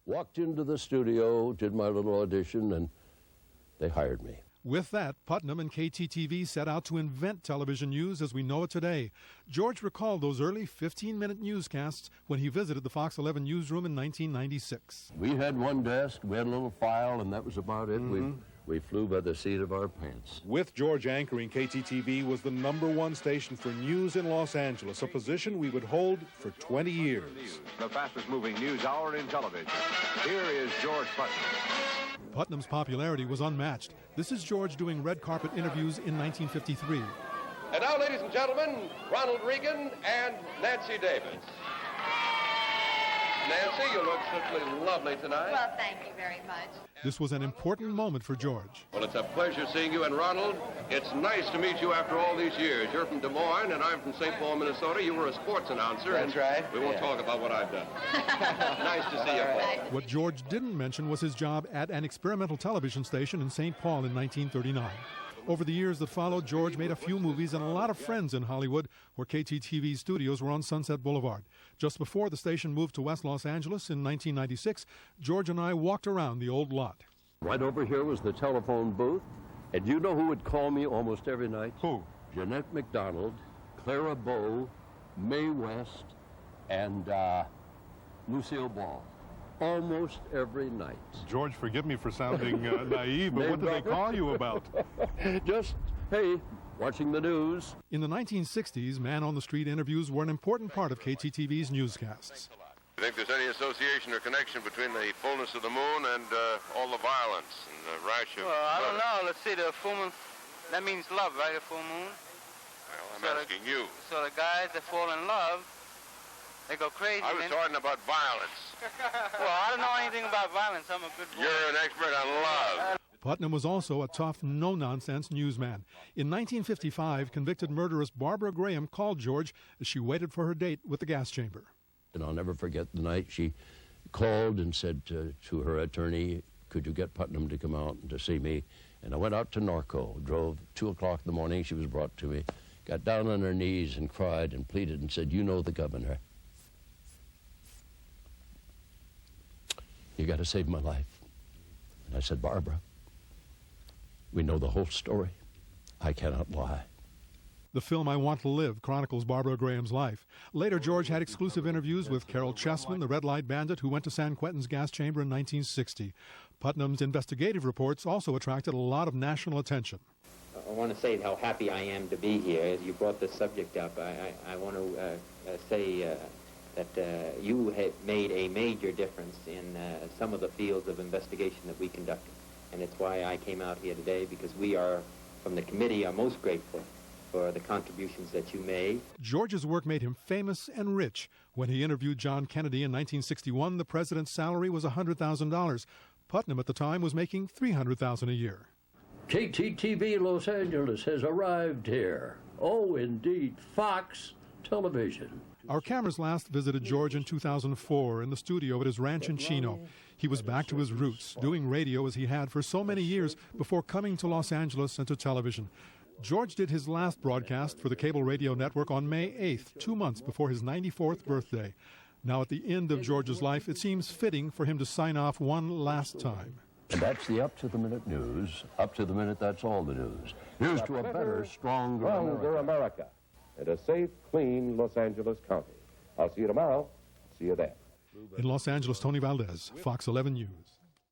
walked into the studio, did my little audition, and they hired me. With that, Putnam and KTTV set out to invent television news as we know it today. George recalled those early 15-minute newscasts when he visited the Fox 11 newsroom in 1996. We had one desk, we had a little file, and that was about it. We flew by the seat of our pants. With George anchoring, KTTV was the #1 station for news in Los Angeles, a position we would hold for 20 years. The fastest moving news hour in television. Here is George Putnam. Putnam's popularity was unmatched. This is George doing red carpet interviews in 1953. And now, ladies and gentlemen, Ronald Reagan and Nancy Davis. Nancy, you look simply lovely tonight. Well, thank you very much. This was an important moment for George. Well, it's a pleasure seeing you. And Ronald, it's nice to meet you after all these years. You're from Des Moines, and I'm from St. Paul, Minnesota. You were a sports announcer. That's right. We won't talk about what I've done. Nice to see you. Right. What George didn't mention was his job at an experimental television station in St. Paul in 1939. Over the years that followed, George made a few movies and a lot of friends in Hollywood, where KTTV studios were on Sunset Boulevard. Just before the station moved to West Los Angeles in 1996, George and I walked around the old lot. Right over here was the telephone booth, and you know who would call me almost every night? Who? Jeanette MacDonald, Clara Bow, Mae West, and Lucille Ball. Almost every night. George, forgive me for sounding naive, but what did they call you about? Just, hey, watching the news. In the 1960s, man-on-the-street interviews were an important part of KTTV's newscasts. Do you think there's any association or connection between the fullness of the moon and all the violence and the rash of... Well, I don't know. Let's see, the full moon, that means love, right, a full moon? Well, I'm asking you. So the guys that fall in love, they go crazy. I was talking about violence. Well, I don't know anything about violence. I'm a good boy. You're an expert on love. Putnam was also a tough, no-nonsense newsman. In 1955, convicted murderess Barbara Graham called George as she waited for her date with the gas chamber. And I'll never forget the night she called and said to her attorney, could you get Putnam to come out and to see me? And I went out to Norco, drove 2 o'clock in the morning. She was brought to me, got down on her knees and cried and pleaded and said, you know the governor. You got to save my life. And I said, Barbara, we know the whole story. I cannot lie. The film I Want to Live chronicles Barbara Graham's life. Later, George had exclusive interviews with Carol Chessman, the red light bandit who went to San Quentin's gas chamber in 1960. Putnam's investigative reports also attracted a lot of national attention. I want to say how happy I am to be here. As you brought this subject up, I want to say that you have made a major difference in some of the fields of investigation that we conducted. And it's why I came out here today, because we are, from the committee, are most grateful for the contributions that you made. George's work made him famous and rich. When he interviewed John Kennedy in 1961, the president's salary was $100,000. Putnam at the time was making $300,000 a year. KTTV Los Angeles has arrived here. Oh, indeed, Fox Television. Our cameras last visited George in 2004 in the studio at his ranch in Chino. He was back to his roots, doing radio as he had for so many years before coming to Los Angeles and to television. George did his last broadcast for the cable radio network on May 8th, 2 months before his 94th birthday. Now at the end of George's life, it seems fitting for him to sign off one last time. And that's the up-to-the-minute news. Up to the minute, that's all the news. Here's to a better, stronger America. And a safe, clean Los Angeles County. I'll see you tomorrow. See you then. In Los Angeles, Tony Valdez, Fox 11 News.